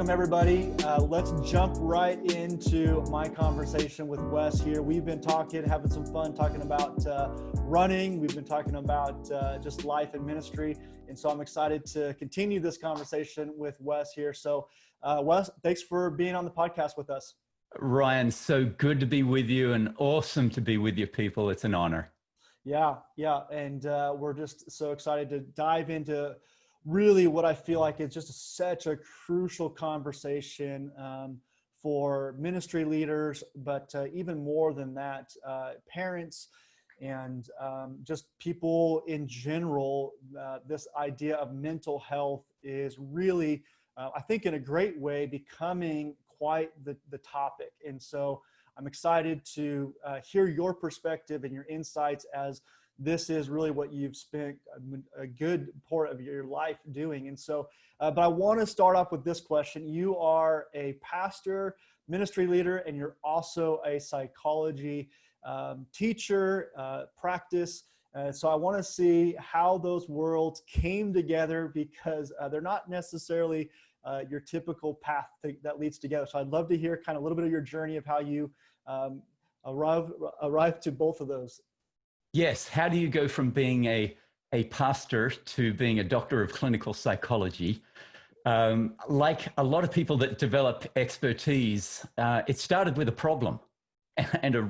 Welcome, everybody. Let's jump right into my conversation with Wes here. We've been talking, having some fun, talking about running. We've been talking about just life and ministry. And so I'm excited to continue this conversation with Wes here. So Wes, thanks for being on the podcast with us. Ryan, so good to be with you and awesome to be with you people. It's an honor. Yeah. And we're just so excited to dive into really what I feel like is just such a crucial conversation for ministry leaders, but even more than that, parents and just people in general. This idea of mental health is really, I think in a great way, becoming quite the topic. And so I'm excited to hear your perspective and your insights, as this is really what you've spent a good part of your life doing. And so, but I want to start off with this question. You are a pastor, ministry leader, and you're also a psychology teacher, practice. So I want to see how those worlds came together, because they're not necessarily your typical path that leads together. So I'd love to hear kind of a little bit of your journey of how you arrived to both of those. Yes. How do you go from being a pastor to being a doctor of clinical psychology? Like a lot of people that develop expertise, it started with a problem, and a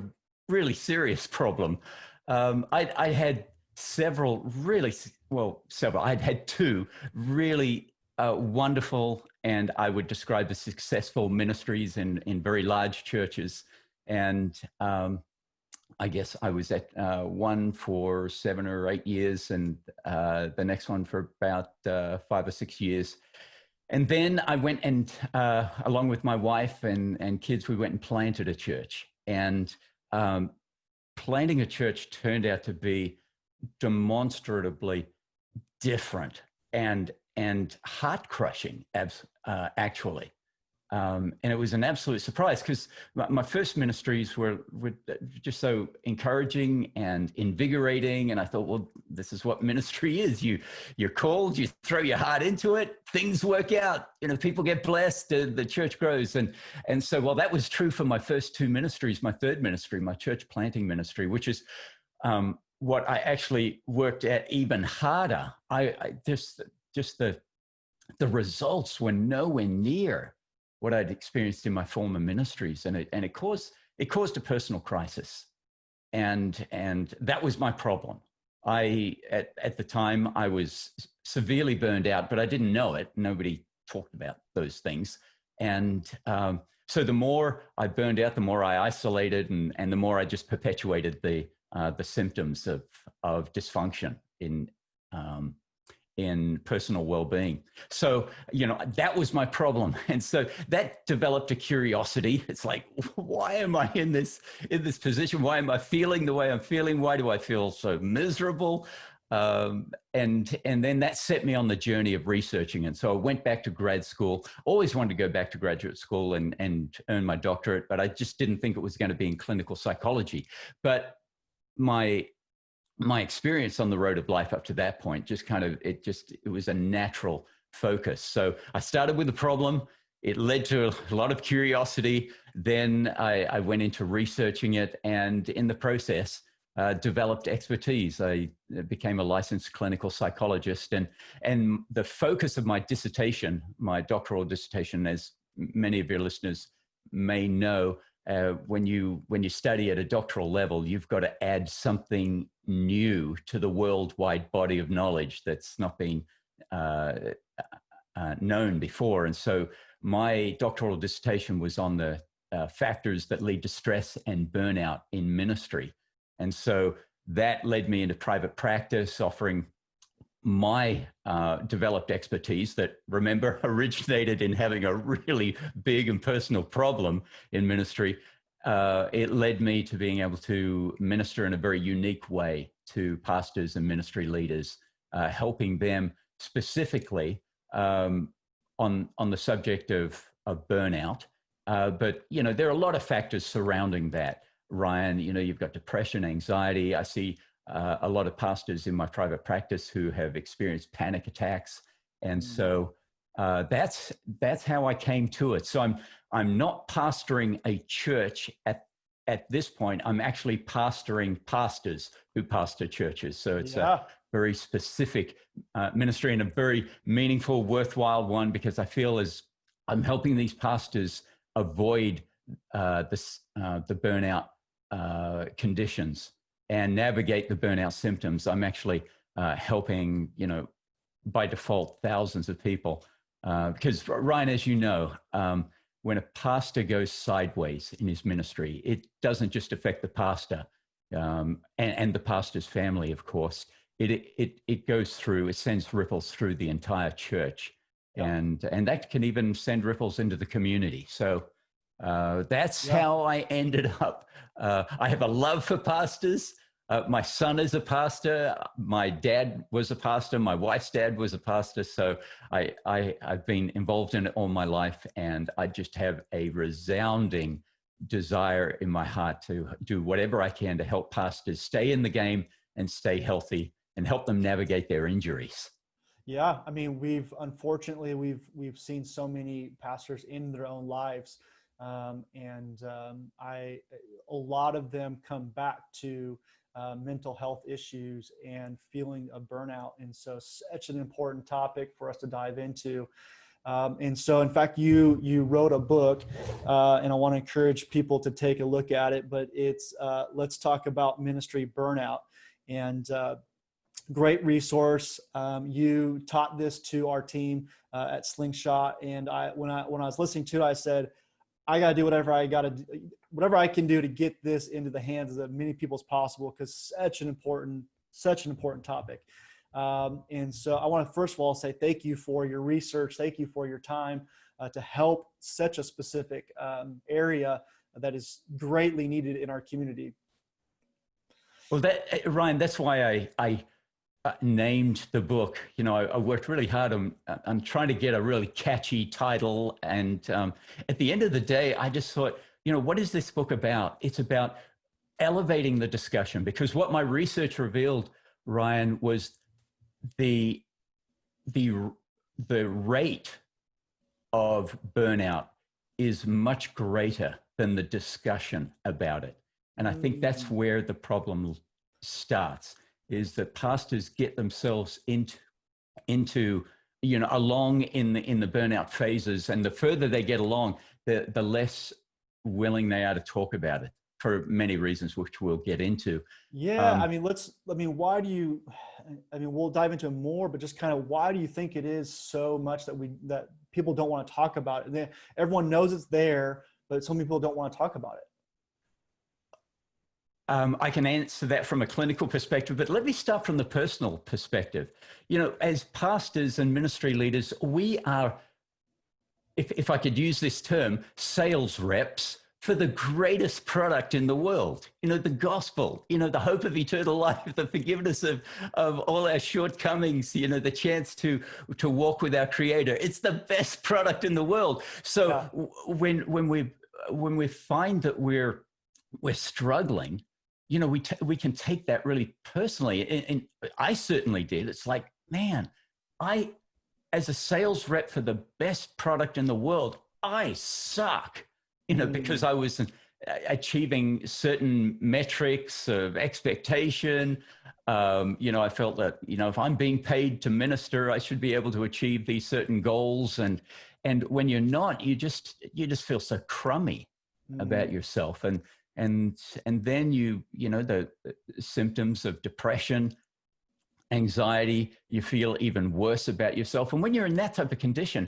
really serious problem. I had several. I'd had two really wonderful, and I would describe as successful ministries in very large churches. And I guess I was at one for 7 or 8 years, and the next one for about 5 or 6 years. And then I went and, along with my wife and kids, we went and planted a church. And planting a church turned out to be demonstrably different and heart-crushing, actually. And it was an absolute surprise, because my first ministries were just so encouraging and invigorating. And I thought, well, this is what ministry is. You're called, you throw your heart into it, things work out, people get blessed, the church grows. And so, well, that was true for my first two ministries. My third ministry, my church planting ministry, which is what I actually worked at even harder. I just the results were nowhere near what I'd experienced in my former ministries, and it caused a personal crisis, and that was my problem. At the time I was severely burned out, but I didn't know it. Nobody talked about those things, and so the more I burned out, the more I isolated, and the more I just perpetuated the symptoms of dysfunction in personal well-being. So, that was my problem. And so that developed a curiosity. It's like, why am I in this position? Why am I feeling the way I'm feeling? Why do I feel so miserable? And then that set me on the journey of researching. And so I went back to grad school, always wanted to go back to graduate school and earn my doctorate, but I just didn't think it was going to be in clinical psychology. But my experience on the road of life up to that point it was a natural focus. So I started with the problem. It led to a lot of curiosity. Then I went into researching it, and in the process, developed expertise. I became a licensed clinical psychologist, and the focus of my dissertation, my doctoral dissertation, as many of your listeners may know, when you study at a doctoral level, you've got to add something new to the worldwide body of knowledge that's not been known before. And so my doctoral dissertation was on the factors that lead to stress and burnout in ministry. And so that led me into private practice, offering my developed expertise that, remember, originated in having a really big and personal problem in ministry. It led me to being able to minister in a very unique way to pastors and ministry leaders, helping them specifically on the subject of burnout. But, there are a lot of factors surrounding that, Ryan. You've got depression, anxiety. I see a lot of pastors in my private practice who have experienced panic attacks. And so That's how I came to it. So I'm not pastoring a church at this point. I'm actually pastoring pastors who pastor churches. So it's a very specific ministry and a very meaningful, worthwhile one, because I feel as I'm helping these pastors avoid the burnout conditions and navigate the burnout symptoms. I'm actually helping, by default, thousands of people. Because Ryan, as you know, when a pastor goes sideways in his ministry, it doesn't just affect the pastor and the pastor's family, of course. It goes through, it sends ripples through the entire church. Yeah. And that can even send ripples into the community. So that's how I ended up. I have a love for pastors. My son is a pastor. My dad was a pastor. My wife's dad was a pastor. So I've been involved in it all my life. And I just have a resounding desire in my heart to do whatever I can to help pastors stay in the game and stay healthy and help them navigate their injuries. Yeah. I mean, unfortunately, we've seen so many pastors in their own lives. A lot of them come back to mental health issues and feeling of burnout. And so such an important topic for us to dive into. And so, in fact, you wrote a book, and I want to encourage people to take a look at it, but it's Let's Talk About Ministry Burnout. And great resource. You taught this to our team at Slingshot. And when I was listening to it, I said, I got to do whatever I can do to get this into the hands of as many people as possible, because such an important topic. And so I want to first of all say thank you for your research. Thank you for your time to help such a specific area that is greatly needed in our community. Well, Ryan, that's why I named the book. I worked really hard on trying to get a really catchy title. And at the end of the day, I just thought, what is this book about? It's about elevating the discussion, because what my research revealed, Ryan, was the rate of burnout is much greater than the discussion about it. And I think that's where the problem starts, is that pastors get themselves into along in the burnout phases, and the further they get along, the less willing they are to talk about it, for many reasons, which we'll get into. Yeah, we'll dive into it more, but just kind of why do you think it is so much that people don't want to talk about it? Everyone knows it's there, but so many people don't want to talk about it. I can answer that from a clinical perspective, but let me start from the personal perspective. As pastors and ministry leaders, we are, if I could use this term, sales reps for the greatest product in the world, the gospel, the hope of eternal life, the forgiveness of all our shortcomings, the chance to walk with our Creator. It's the best product in the world. So when we find that we're struggling, we can take that really personally. And I certainly did. It's like, man, as a sales rep for the best product in the world, I suck, because I was achieving certain metrics of expectation. I felt that, if I'm being paid to minister, I should be able to achieve these certain goals. And when you're not, you just feel so crummy about yourself. And then the symptoms of depression, anxiety, you feel even worse about yourself. And when you're in that type of condition,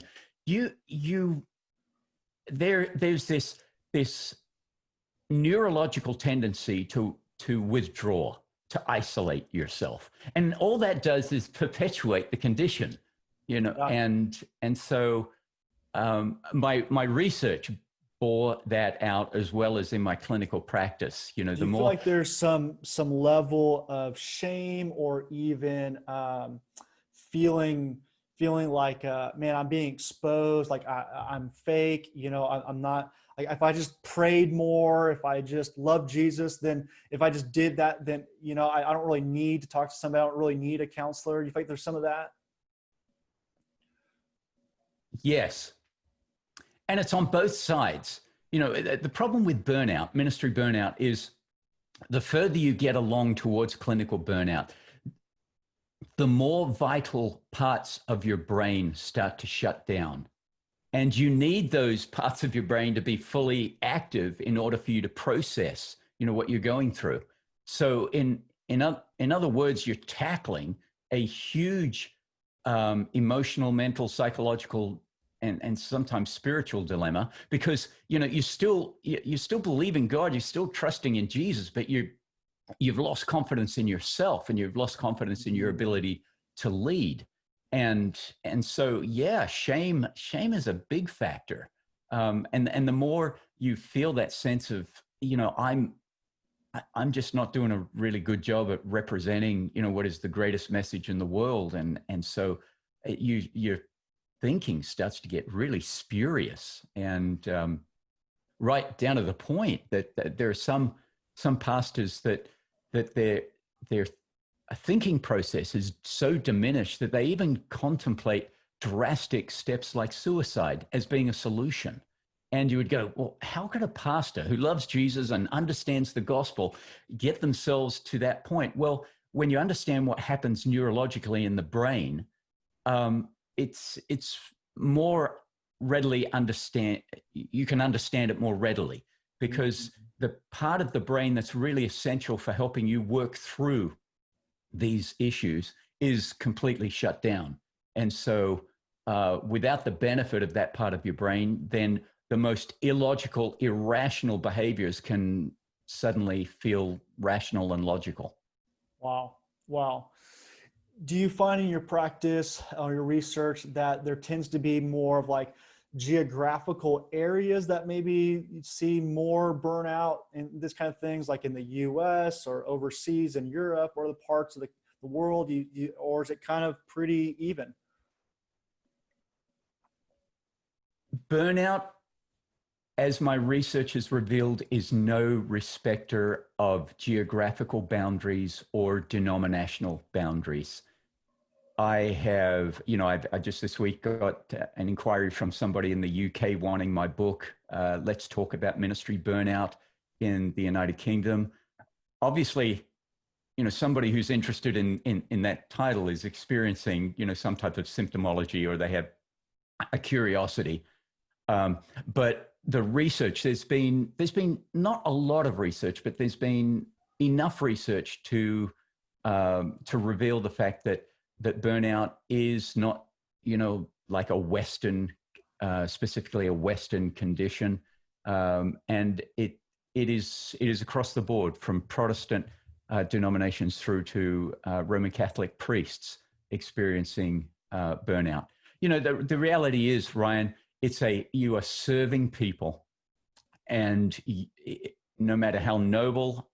there's this neurological tendency to withdraw, to isolate yourself. And all that does is perpetuate the condition, and so my research bore that out, as well as in my clinical practice. Do you feel like there's some level of shame, or even feeling like, man, I'm being exposed, like I'm fake, I'm not, like, if I just prayed more, if I just loved Jesus, then if I just did that, then, I don't really need to talk to somebody. I don't really need a counselor. You think there's some of that? Yes. And it's on both sides. You know, the problem with burnout, ministry burnout, is the further you get along towards clinical burnout, the more vital parts of your brain start to shut down. And you need those parts of your brain to be fully active in order for you to process, you know, what you're going through. So in other words, you're tackling a huge emotional, mental, psychological, and sometimes spiritual dilemma, because you know you still believe in God, you're still trusting in Jesus, but you've lost confidence in yourself, and you've lost confidence in your ability to lead. And so yeah, shame is a big factor. And the more you feel that sense of, you know, I'm just not doing a really good job at representing, you know, what is the greatest message in the world. And so your thinking starts to get really spurious, and right down to the point that there are some pastors that their thinking process is so diminished that they even contemplate drastic steps like suicide as being a solution. And you would go, well, how could a pastor who loves Jesus and understands the gospel get themselves to that point? Well, when you understand what happens neurologically in the brain, it's more readily understand. You can understand it more readily, because the part of the brain that's really essential for helping you work through these issues is completely shut down. And so without the benefit of that part of your brain, then the most illogical, irrational behaviors can suddenly feel rational and logical. Wow. Wow. Do you find in your practice or your research that there tends to be more of like geographical areas that maybe you see more burnout and this kind of things, like in the US or overseas in Europe, or the parts of the world, or is it kind of pretty even? Burnout, as my research has revealed, is no respecter of geographical boundaries or denominational boundaries. I have, you know, I just this week got an inquiry from somebody in the UK wanting my book, Let's Talk About Ministry Burnout, in the United Kingdom. Obviously, you know, somebody who's interested in that title is experiencing, you know, some type of symptomology, or they have a curiosity. But the research, there's been not a lot of research, but there's been enough research to reveal the fact that burnout is not, you know, like a Western, specifically a Western condition, and it is across the board, from Protestant denominations through to Roman Catholic priests experiencing burnout. You know, the reality is, Ryan, you are serving people, and no matter how noble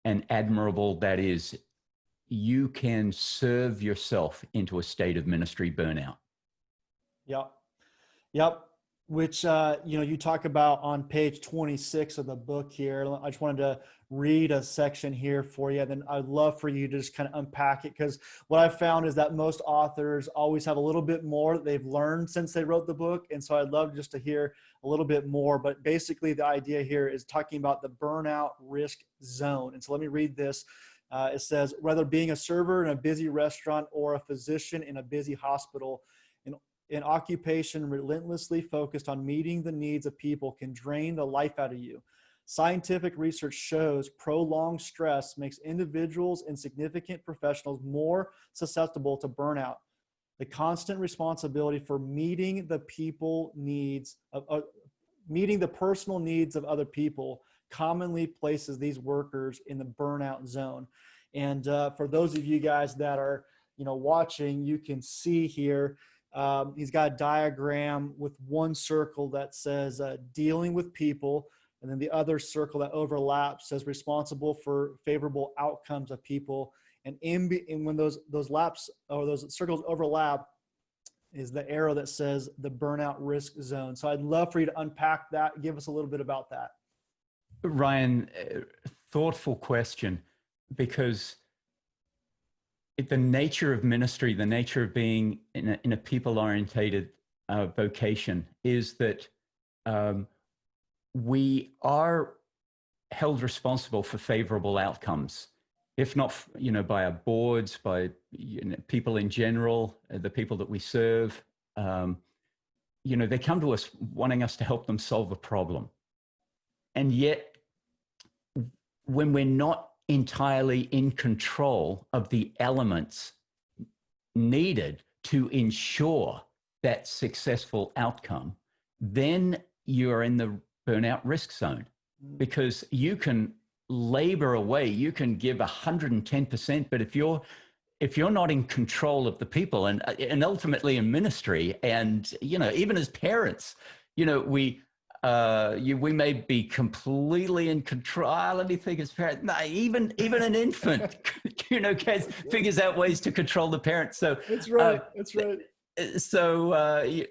and admirable that is, you can serve yourself into a state of ministry burnout. Yep. Which, you know, you talk about on page 26 of the book here. I just wanted to read a section here for you, and then I'd love for you to just kind of unpack it, because what I've found is that most authors always have a little bit more that they've learned since they wrote the book. And so I'd love just to hear a little bit more. But basically the idea here is talking about the burnout risk zone. And so let me read this. It says, whether being a server in a busy restaurant or a physician in a busy hospital, an occupation relentlessly focused on meeting the needs of people can drain the life out of you. Scientific research shows prolonged stress makes individuals and significant professionals more susceptible to burnout. The constant responsibility for meeting the personal needs of other people commonly places these workers in the burnout zone. And for those of you guys that are, you know, watching, you can see here, he's got a diagram with one circle that says dealing with people, and then the other circle that overlaps says responsible for favorable outcomes of people. And when those laps or those circles overlap is the arrow that says the burnout risk zone. So I'd love for you to unpack that. Give us a little bit about that. Ryan, thoughtful question, because the nature of ministry, the nature of being in a people-orientated vocation is that we are held responsible for favorable outcomes, if not, by our boards, by people in general, the people that we serve. They come to us wanting us to help them solve a problem. And yet, when we're not entirely in control of the elements needed to ensure that successful outcome, then you're in the burnout risk zone, because you can labor away, you can give 110%, but if you're not in control of the people, and ultimately in ministry, and even as parents, we may be completely in control. Let me think, as parents, no, even an infant, figures out ways to control the parent. So that's right. That's right. So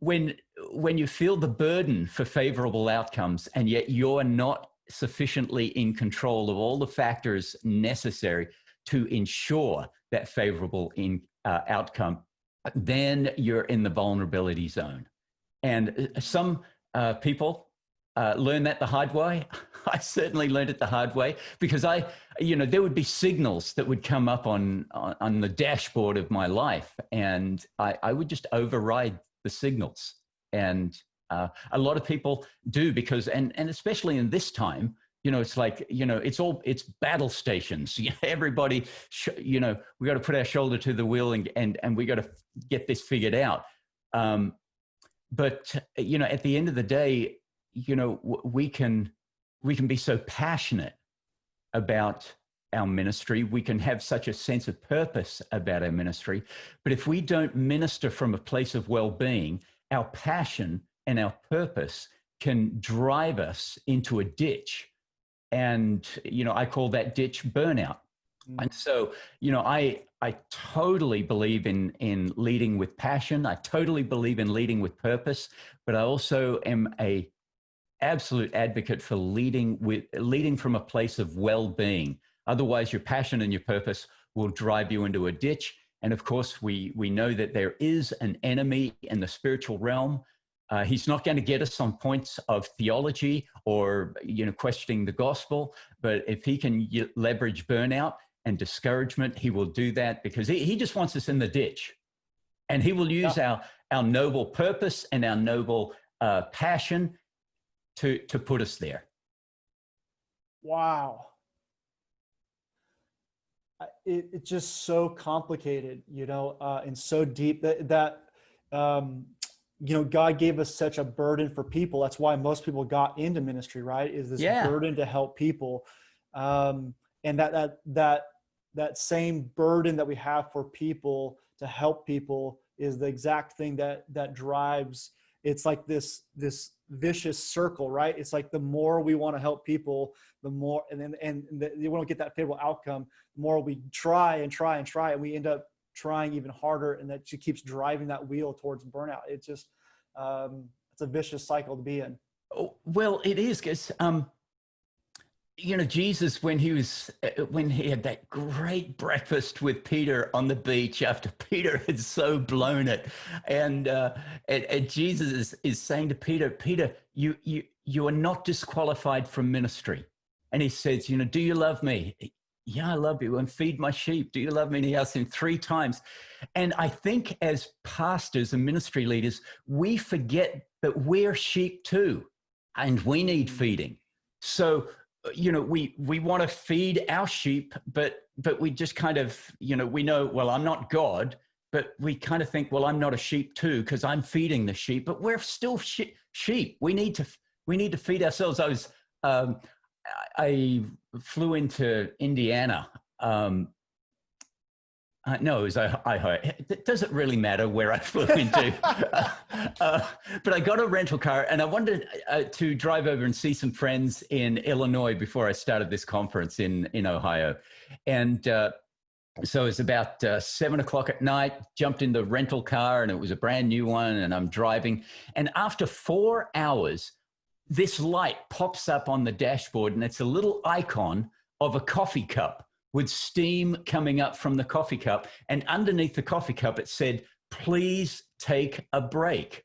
when you feel the burden for favorable outcomes, and yet you're not sufficiently in control of all the factors necessary to ensure that favorable outcome, then you're in the vulnerability zone. And some people learn that the hard way. I certainly learned it the hard way, because there would be signals that would come up on the dashboard of my life, and I would just override the signals. And a lot of people do, because, and especially in this time, it's like, it's battle stations. Everybody, we got to put our shoulder to the wheel and we got to get this figured out. But at the end of the day, we can be so passionate about our ministry. We can have such a sense of purpose about our ministry. But if we don't minister from a place of well-being, our passion and our purpose can drive us into a ditch. And, I call that ditch burnout. And so, I totally believe in leading with passion. I totally believe in leading with purpose, but I also am a absolute advocate for leading from a place of well-being. Otherwise, your passion and your purpose will drive you into a ditch. And of course, we know that there is an enemy in the spiritual realm. He's not going to get us on points of theology or, questioning the gospel. But if he can leverage burnout and discouragement, he will do that, because he just wants us in the ditch. And he will use our noble purpose and our noble passion to put us there. Wow. It's just so complicated, and so deep that God gave us such a burden for people. That's why most people got into ministry, right? Is this burden to help people. And that same burden that we have for people to help people is the exact thing that drives. It's like this vicious circle, right? It's like the more we want to help people, the more, and you want to get that favorable outcome, the more we try, and we end up trying even harder, and that just keeps driving that wheel towards burnout. It's just, it's a vicious cycle to be in. Oh, well, it is, because, Jesus, when he had that great breakfast with Peter on the beach after Peter had so blown it, and Jesus is saying to Peter, you are not disqualified from ministry. And he says, do you love me? Yeah, I love you. And feed my sheep. Do you love me? And he asks him 3 times. And I think as pastors and ministry leaders, we forget that we're sheep too, and we need feeding. So, we want to feed our sheep, but we just kind of, we know, well, I'm not God, but we kind of think, well, I'm not a sheep too, because I'm feeding the sheep, but we're still sheep. We need to feed ourselves. I flew into Indiana. No, it was Ohio. Does it really matter where I flew into? But I got a rental car, and I wanted to drive over and see some friends in Illinois before I started this conference in Ohio. And so it was about 7 o'clock at night, jumped in the rental car, and it was a brand new one, and I'm driving. And after 4 hours, this light pops up on the dashboard, and it's a little icon of a coffee cup with steam coming up from the coffee cup. And underneath the coffee cup, it said, "Please take a break.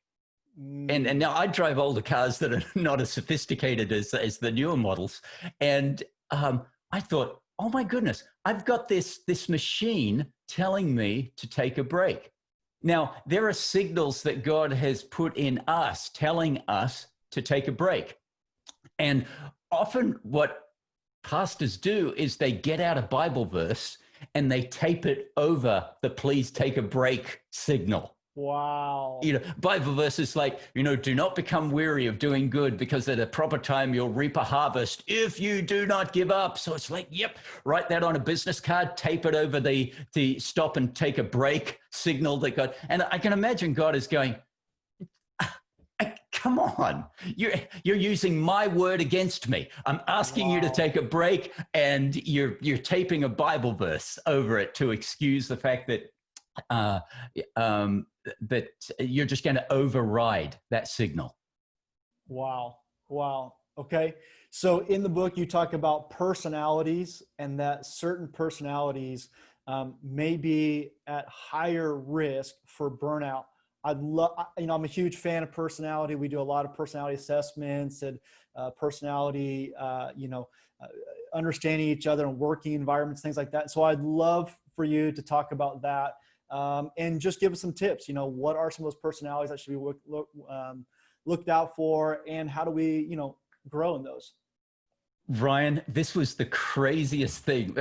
And now I drive older cars that are not as sophisticated as the newer models. And I thought, oh my goodness, I've got this machine telling me to take a break. Now, there are signals that God has put in us, telling us to take a break. And often what pastors do is they get out a Bible verse and they tape it over the please take a break signal. Wow. Bible verses like, do not become weary of doing good, because at a proper time you'll reap a harvest if you do not give up. So it's like, yep, write that on a business card, tape it over the stop and take a break signal that God, and I can imagine God is going, come on, you're using my word against me. I'm asking you to take a break, and you're taping a Bible verse over it to excuse the fact that that you're just going to override that signal. Wow. Okay. So in the book, you talk about personalities, and that certain personalities may be at higher risk for burnout. I'm a huge fan of personality. We do a lot of personality assessments and personality, understanding each other and working environments, things like that. So I'd love for you to talk about that. And just give us some tips. What are some of those personalities that should be looked out for, and how do we, grow in those? Ryan, this was the craziest thing,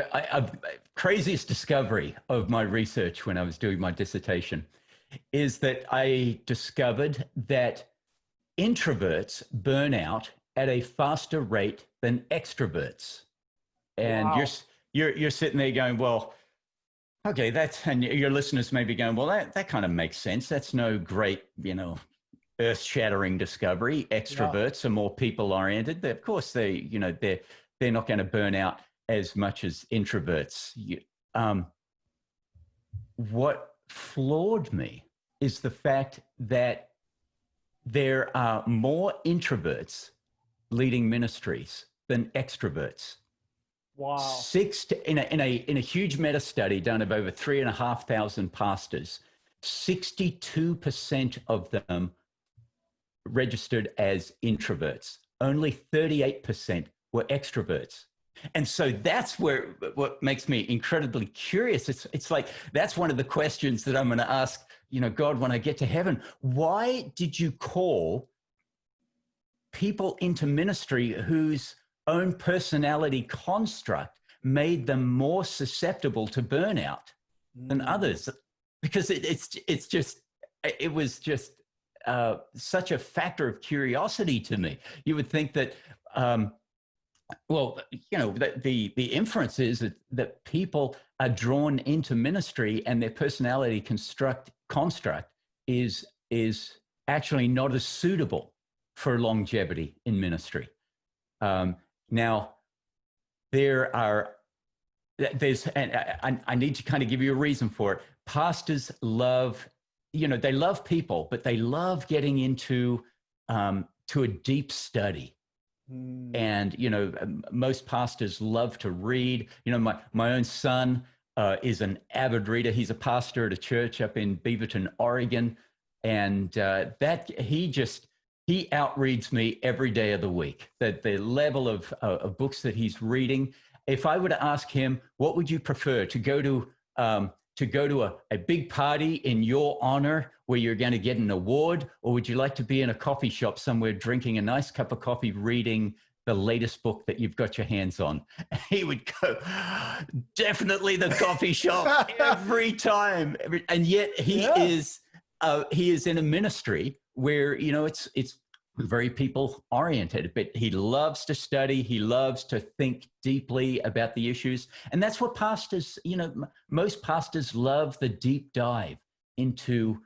craziest discovery of my research when I was doing my dissertation, is that I discovered that introverts burn out at a faster rate than extroverts. And Wow. you're sitting there going, well, okay, and your listeners may be going, well, that kind of makes sense. That's no great, earth-shattering discovery. Extroverts are more people-oriented. Of course, they're not going to burn out as much as introverts. What floored me is the fact that there are more introverts leading ministries than extroverts. Wow. In a huge meta study done of over 3,500 pastors, 62% of them registered as introverts. Only 38% were extroverts. And so that's what makes me incredibly curious. It's like, that's one of the questions that I'm going to ask, God, when I get to heaven. Why did you call people into ministry whose own personality construct made them more susceptible to burnout than others? Because it was just such a factor of curiosity to me. You would think that, the inference is that people are drawn into ministry, and their personality construct is actually not as suitable for longevity in ministry. Now, and I need to kind of give you a reason for it. Pastors love, they love people, but they love getting into to a deep study. And, most pastors love to read. My own son is an avid reader. He's a pastor at a church up in Beaverton, Oregon. And he outreads me every day of the week. That the level of books that he's reading. If I were to ask him, what would you prefer, to go to a big party in your honor where you're going to get an award, or would you like to be in a coffee shop somewhere drinking a nice cup of coffee, reading the latest book that you've got your hands on? He would go, definitely the coffee shop every time. And yet he is in a ministry where, it's very people oriented, but he loves to study. He loves to think deeply about the issues. And that's what pastors, most pastors love, the deep dive into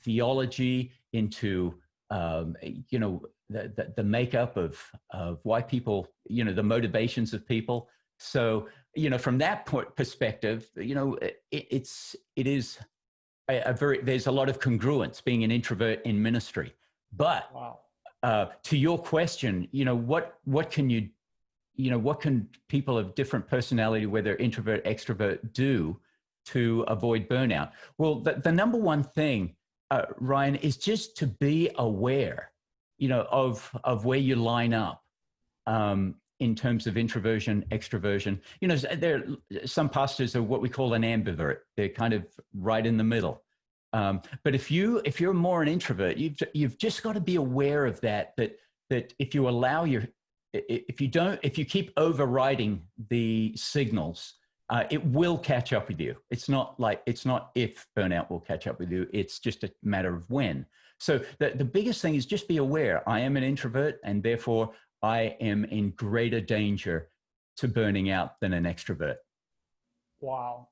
theology, into, the makeup of why people, the motivations of people. So, from that perspective, it is there's a lot of congruence being an introvert in ministry. But to your question, what can people of different personality, whether introvert, extrovert, do to avoid burnout? Well, the number one thing Ryan, is just to be aware, of where you line up in terms of introversion, extroversion. There some pastors are what we call an ambivert. They're kind of right in the middle. But if you're more an introvert, you've just got to be aware of that if you allow if you keep overriding the signals, it will catch up with you. It's not if burnout will catch up with you. It's just a matter of when. So the biggest thing is just be aware. I am an introvert, and therefore I am in greater danger to burning out than an extrovert. Wow.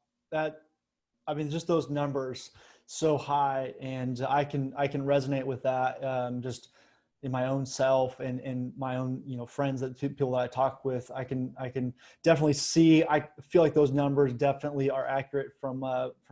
Just those numbers so high, and I can resonate with that. Just in my own self and my own, friends, people that I talk with, I can definitely see, I feel like those numbers definitely are accurate from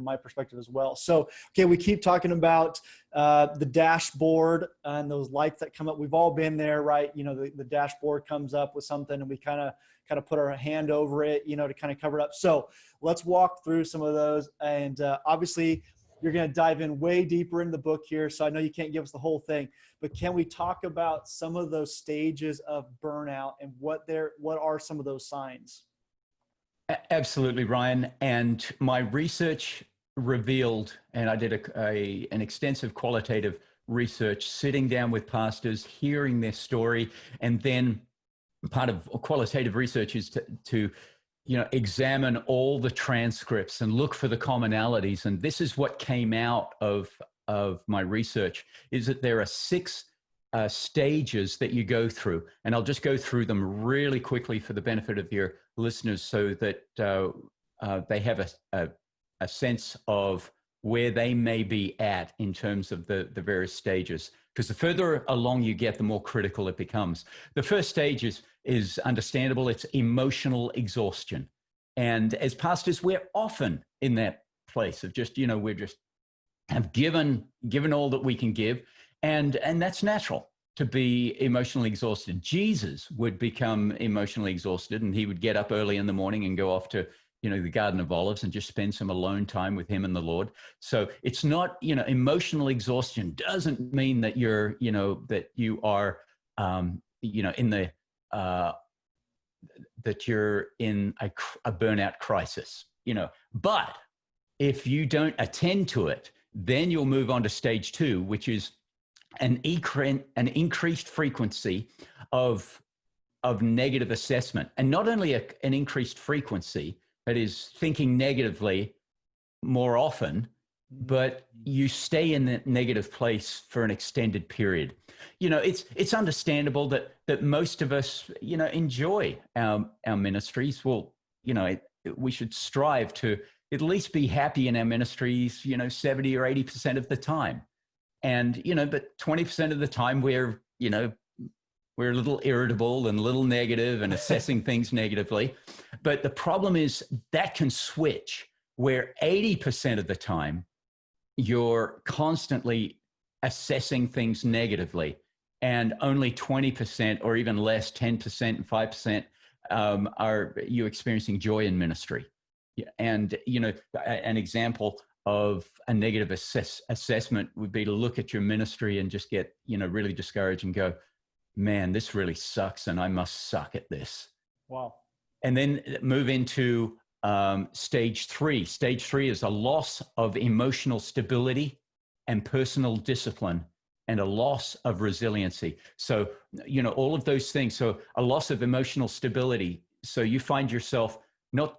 my perspective as well. So, okay, we keep talking about the dashboard and those lights that come up. We've all been there, right? The dashboard comes up with something, and we kind of put our hand over it, to kind of cover it up. So let's walk through some of those. And obviously, you're going to dive in way deeper in the book here. So I know you can't give us the whole thing, but can we talk about some of those stages of burnout and what are some of those signs? Absolutely, Ryan. And my research revealed, and I did an extensive qualitative research, sitting down with pastors, hearing their story, and then part of qualitative research is to examine all the transcripts and look for the commonalities. And this is what came out of my research, is that there are 6 stages that you go through. And I'll just go through them really quickly for the benefit of your listeners, so that they have a sense of where they may be at in terms of the various stages. Because the further along you get, the more critical it becomes. The first stage is understandable. It's emotional exhaustion. And as pastors, we're often in that place of just, we're just have given all that we can give. And that's natural to be emotionally exhausted. Jesus would become emotionally exhausted, and he would get up early in the morning and go off to the Garden of Olives and just spend some alone time with him and the Lord. So it's not, emotional exhaustion doesn't mean that you're, that you are, in the, that you're in a burnout crisis, but if you don't attend to it, then you'll move on to stage 2, which is an increased frequency of negative assessment. And not only an increased frequency, that is thinking negatively more often, but you stay in that negative place for an extended period. It's understandable that most of us, enjoy our ministries. Well, we should strive to at least be happy in our ministries, 70 or 80% of the time. And, but 20% of the time we're a little irritable and a little negative and assessing things negatively. But the problem is that can switch, where 80% of the time you're constantly assessing things negatively, and only 20% or even less, 10% and 5% are you experiencing joy in ministry. And, an example of a negative assessment would be to look at your ministry and just get, really discouraged and go, man, this really sucks, and I must suck at this. Wow. And then move into stage 3. Stage 3 is a loss of emotional stability and personal discipline, and a loss of resiliency. So, all of those things. So a loss of emotional stability. So you find yourself not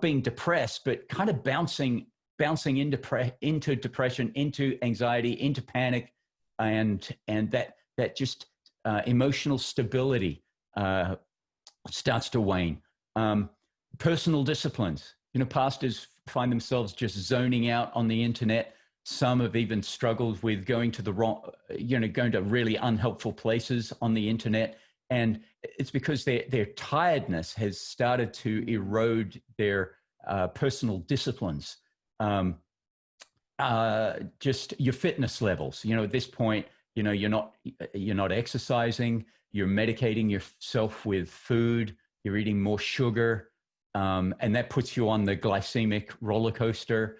being depressed, but kind of bouncing into depression, into anxiety, into panic, and that just emotional stability starts to wane. Personal disciplines. Pastors find themselves just zoning out on the internet. Some have even struggled with going to really unhelpful places on the internet. And it's because their tiredness has started to erode their personal disciplines. Just your fitness levels. At this point, you're not exercising, you're medicating yourself with food, you're eating more sugar, and that puts you on the glycemic roller coaster.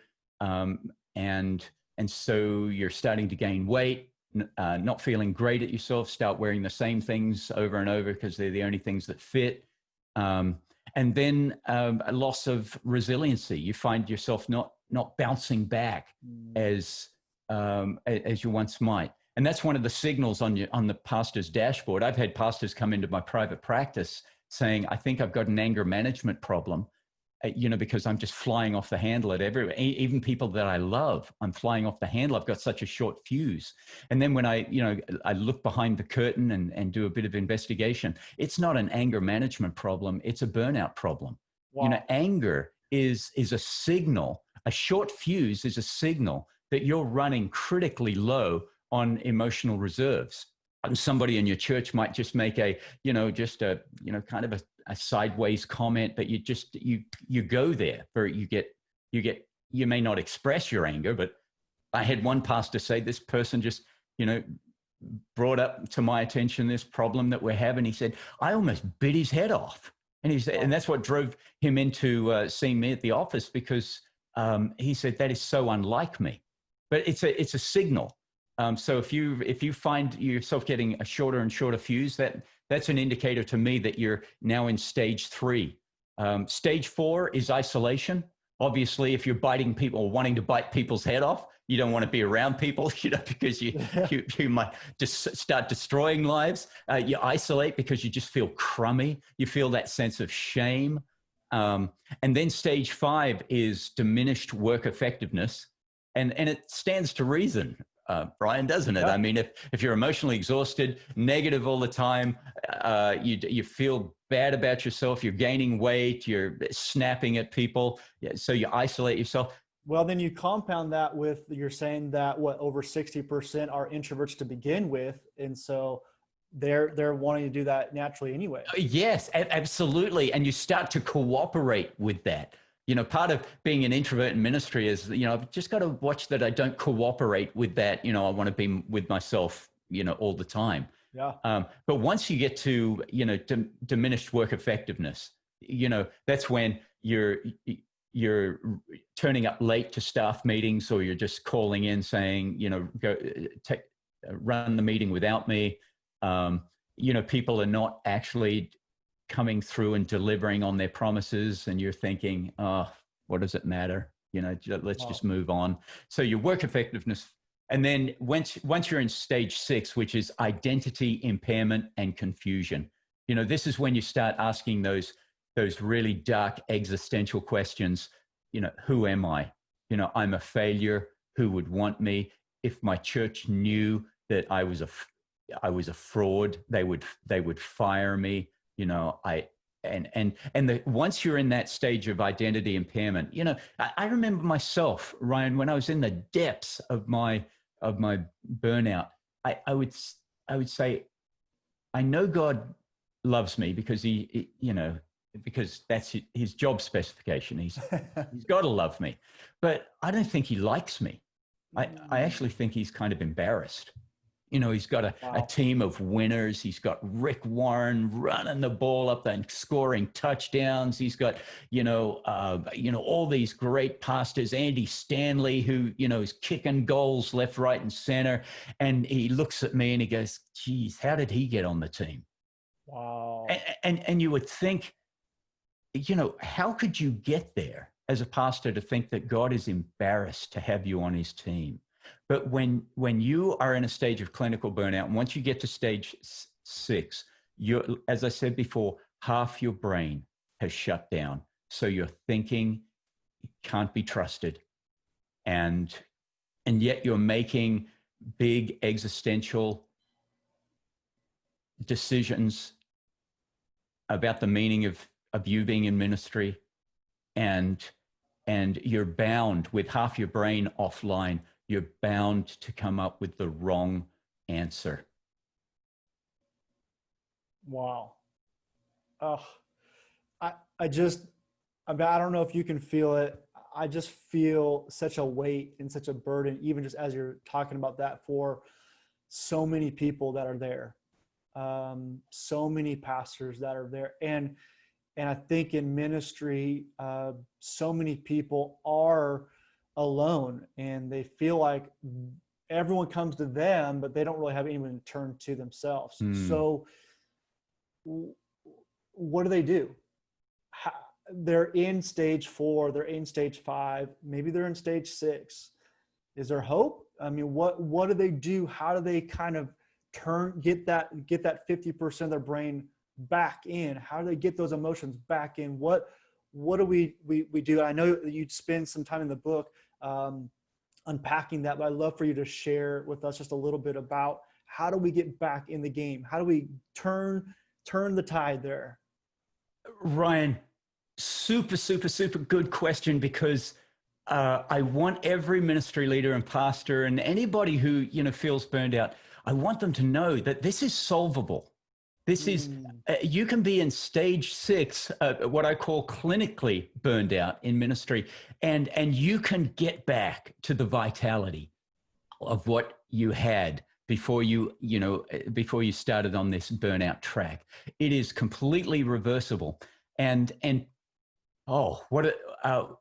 And And so you're starting to gain weight, not feeling great at yourself, start wearing the same things over and over because they're the only things that fit. And then a loss of resiliency. You find yourself not bouncing back as you once might. And that's one of the signals on the pastor's dashboard. I've had pastors come into my private practice saying, I think I've got an anger management problem, because I'm just flying off the handle at everywhere. Even people that I love, I'm flying off the handle. I've got such a short fuse. And then when I look behind the curtain and do a bit of investigation, it's not an anger management problem. It's a burnout problem. Wow. Anger is a signal. A short fuse is a signal that you're running critically low on emotional reserves. And somebody in your church might just make kind of a sideways comment, but you go there where you may not express your anger, but I had one pastor say, this person just, brought up to my attention this problem that we're having. He said, I almost bit his head off. And he said, and that's what drove him into seeing me at the office, because he said, that is so unlike me. But it's a signal. So if you find yourself getting a shorter and shorter fuse, that's an indicator to me that you're now in stage 3. Stage 4 is isolation. Obviously, if you're biting people or wanting to bite people's head off, you don't want to be around people, because you might just start destroying lives. You isolate because you just feel crummy. You feel that sense of shame. And then stage 5 is diminished work effectiveness. And it stands to reason, Brian, doesn't it? Yeah. I mean, if you're emotionally exhausted, negative all the time, you feel bad about yourself, you're gaining weight, you're snapping at people, so you isolate yourself. Well, then you compound that with, you're saying that over 60% are introverts to begin with, and so they're wanting to do that naturally anyway. Yes, absolutely, and you start to cooperate with that. Part of being an introvert in ministry is, I've just got to watch that I don't cooperate with that. I want to be with myself, all the time. Yeah. But once you get to, diminished work effectiveness, that's when you're turning up late to staff meetings, or you're just calling in saying, go run the meeting without me. People are not actually coming through and delivering on their promises, and you're thinking, oh, what does it matter? Let's just move on. So your work effectiveness. And then once you're in stage 6, which is identity impairment and confusion, this is when you start asking those really dark existential questions. Who am I? I'm a failure. Who would want me? If my church knew that I was a fraud, they would fire me. Once you're in that stage of identity impairment, I remember myself, Ryan, when I was in the depths of my burnout, I would say, I know God loves me because because that's his job specification. He's got to love me, but I don't think he likes me. I actually think he's kind of embarrassed. He's got a team of winners. He's got Rick Warren running the ball up and scoring touchdowns. He's got, all these great pastors, Andy Stanley, who, is kicking goals left, right, and center. And he looks at me and he goes, geez, how did he get on the team? Wow. And you would think, how could you get there as a pastor to think that God is embarrassed to have you on his team? But when you are in a stage of clinical burnout, and once you get to stage 6, as I said before, half your brain has shut down. So your thinking can't be trusted. And yet you're making big existential decisions about the meaning of you being in ministry. And you're bound with half your brain offline. You're bound to come up with the wrong answer. Wow. Oh, I don't know if you can feel it. I just feel such a weight and such a burden, even just as you're talking about that, for so many people that are there. So many pastors that are there. And I think in ministry, so many people are alone, and they feel like everyone comes to them, but they don't really have anyone to turn to themselves. Mm. So what do? How, they're in stage 4, they're in stage 5, maybe they're in stage 6. Is there hope? I mean, what do they do? How do they kind of get that 50% of their brain back in? How do they get those emotions back in? What do we do? I know you'd spend some time in the book unpacking that, but I'd love for you to share with us just a little bit about how do we get back in the game? How do we turn the tide there? Ryan, super, super, super good question, because I want every ministry leader and pastor and anybody who, feels burned out, I want them to know that this is solvable. This is, you can be in stage 6, what I call clinically burned out in ministry, and you can get back to the vitality of what you had before before you started on this burnout track. It is completely reversible. And oh, what are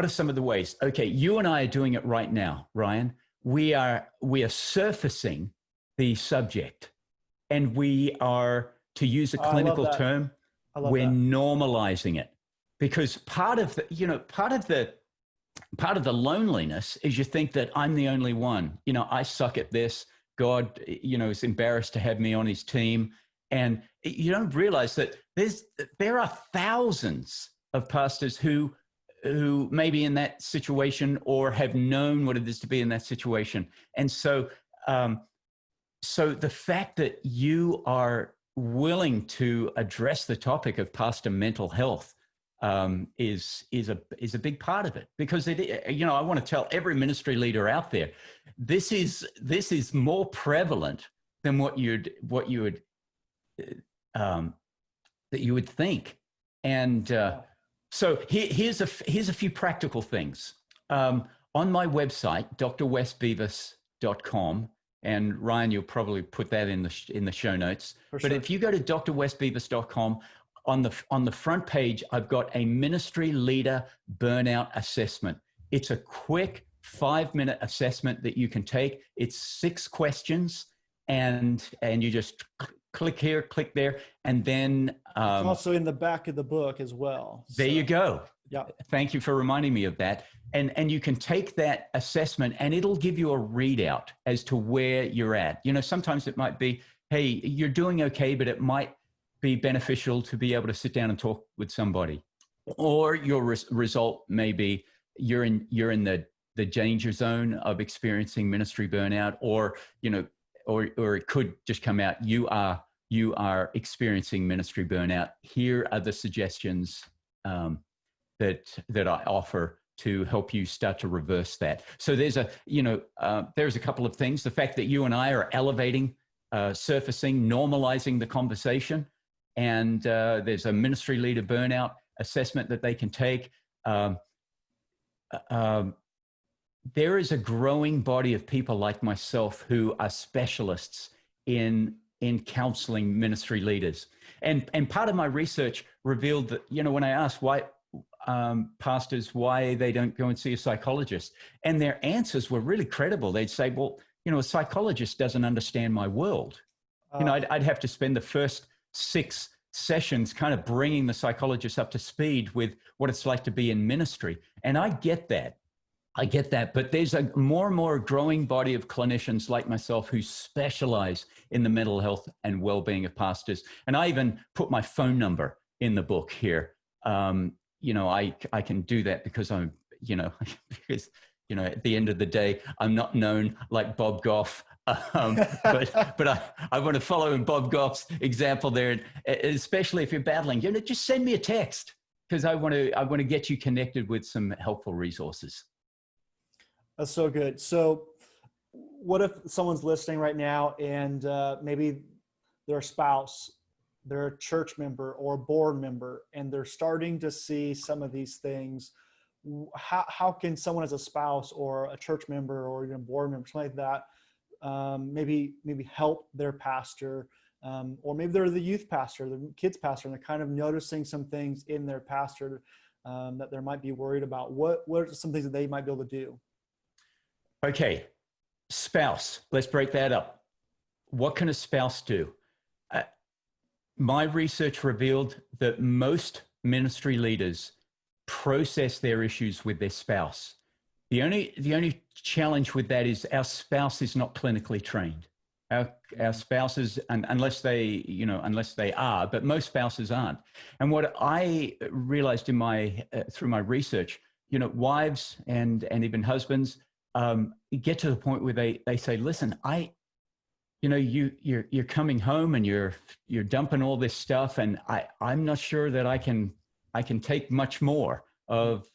some of the ways? Okay, you and I are doing it right now, Ryan. We are surfacing the subject, and we are, to use a clinical term, we're normalizing it, because part of the loneliness is you think that I'm the only one. I suck at this. God, is embarrassed to have me on his team, and you don't realize that there are thousands of pastors who may be in that situation or have known what it is to be in that situation. And so the fact that you are willing to address the topic of pastor mental health is a big part of it, because I want to tell every ministry leader out there, this is more prevalent than what you would think. And so here's a few practical things. On my website, drwesbeavis.com, and Ryan, you'll probably put that in the show notes. For but sure. if you go to drwesbeavis.com, on the front page, I've got a ministry leader burnout assessment. It's a quick 5-minute assessment that you can take. It's 6 questions, and you just click here, click there, and then it's also in the back of the book as well. There you go. Yeah. Thank you for reminding me of that. And you can take that assessment, and it'll give you a readout as to where you're at. Sometimes it might be, hey, you're doing okay, but it might be beneficial to be able to sit down and talk with somebody. Or your result may be you're in the danger zone of experiencing ministry burnout, or it could just come out, you are experiencing ministry burnout. Here are the suggestions that I offer to help you start to reverse that. So there's a couple of things. The fact that you and I are elevating, surfacing, normalizing the conversation, and there's a ministry leader burnout assessment that they can take. There is a growing body of people like myself who are specialists in counseling ministry leaders. And part of my research revealed that, when I asked why pastors why they don't go and see a psychologist, and their answers were really credible. They'd say, well, a psychologist doesn't understand my world. I'd have to spend the first 6 sessions kind of bringing the psychologist up to speed with what it's like to be in ministry. And I get that. But there's a more and more growing body of clinicians like myself who specialize in the mental health and well-being of pastors. And I even put my phone number in the book here. I can do that because I'm, because, at the end of the day, I'm not known like Bob Goff. But I want to follow in Bob Goff's example there, and especially if you're battling, just send me a text, because I want to get you connected with some helpful resources. That's so good. So what if someone's listening right now, and maybe their spouse, they're a church member or a board member, and they're starting to see some of these things? How can someone as a spouse or a church member or even a board member, something like that, maybe help their pastor, or maybe they're the youth pastor, the kids pastor, and they're kind of noticing some things in their pastor that they might be worried about? What are some things that they might be able to do? Okay, spouse. Let's break that up. What can a spouse do? My research revealed that most ministry leaders process their issues with their spouse. The only challenge with that is our spouse is not clinically trained. Our spouses, unless they are, but most spouses aren't. And what I realized through my research, wives and even husbands get to the point where they say, listen, you're coming home and you're dumping all this stuff, and I'm not sure that I can take much more of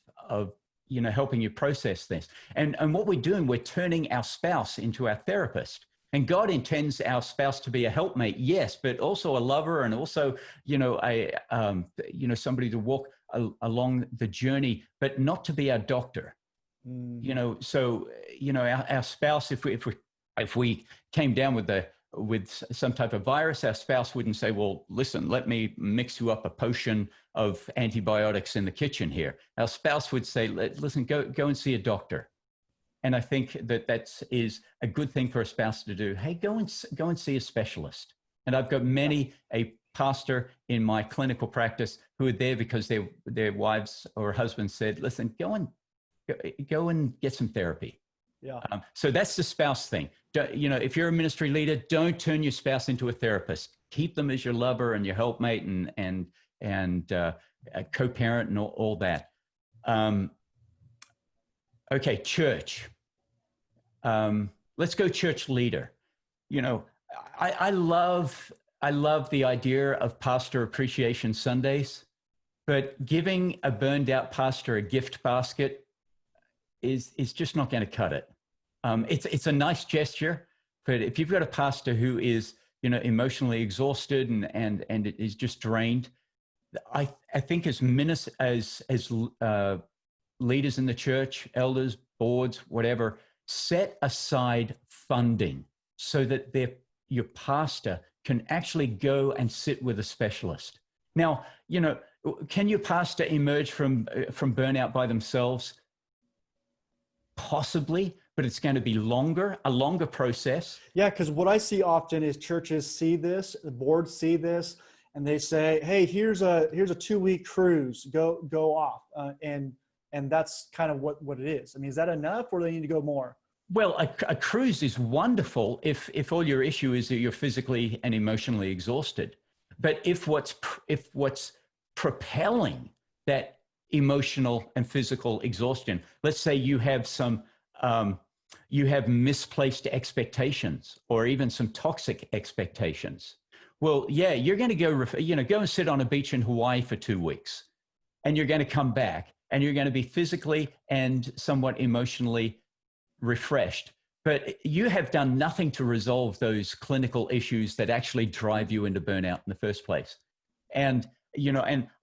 helping you process this. And what we're doing, we're turning our spouse into our therapist. And God intends our spouse to be a helpmate, yes, but also a lover, and also somebody to walk along the journey, but not to be our doctor. So our spouse, if we came down with some type of virus, our spouse wouldn't say, well, listen, let me mix you up a potion of antibiotics in the kitchen here. Our spouse would say, listen, go and see a doctor. And I think that is a good thing for a spouse to do. Hey, go and see a specialist. And I've got a pastor in my clinical practice who are there because their wives or husbands said, listen, go and get some therapy. Yeah. So that's the spouse thing. If you're a ministry leader, don't turn your spouse into a therapist. Keep them as your lover and your helpmate and a co-parent and all that. Okay, church. Let's go church leader. I love the idea of Pastor Appreciation Sundays, but giving a burned out pastor a gift basket is just not going to cut it. It's a nice gesture, but if you've got a pastor who is emotionally exhausted and is just drained, I think as leaders in the church, elders, boards, whatever, set aside funding so that your pastor can actually go and sit with a specialist. Now, can your pastor emerge from burnout by themselves? Possibly, but it's going to be a longer process. Yeah, because what I see often is churches see this, the boards see this, and they say, hey, here's a 2-week cruise, go off. And that's kind of what it is. I mean, is that enough, or do they need to go more? Well, a cruise is wonderful if all your issue is that you're physically and emotionally exhausted. But if what's propelling that emotional and physical exhaustion, let's say you have you have misplaced expectations or even some toxic expectations. Well, yeah, you're going to go and sit on a beach in Hawaii for 2 weeks, and you're going to come back and you're going to be physically and somewhat emotionally refreshed. But you have done nothing to resolve those clinical issues that actually drive you into burnout in the first place. And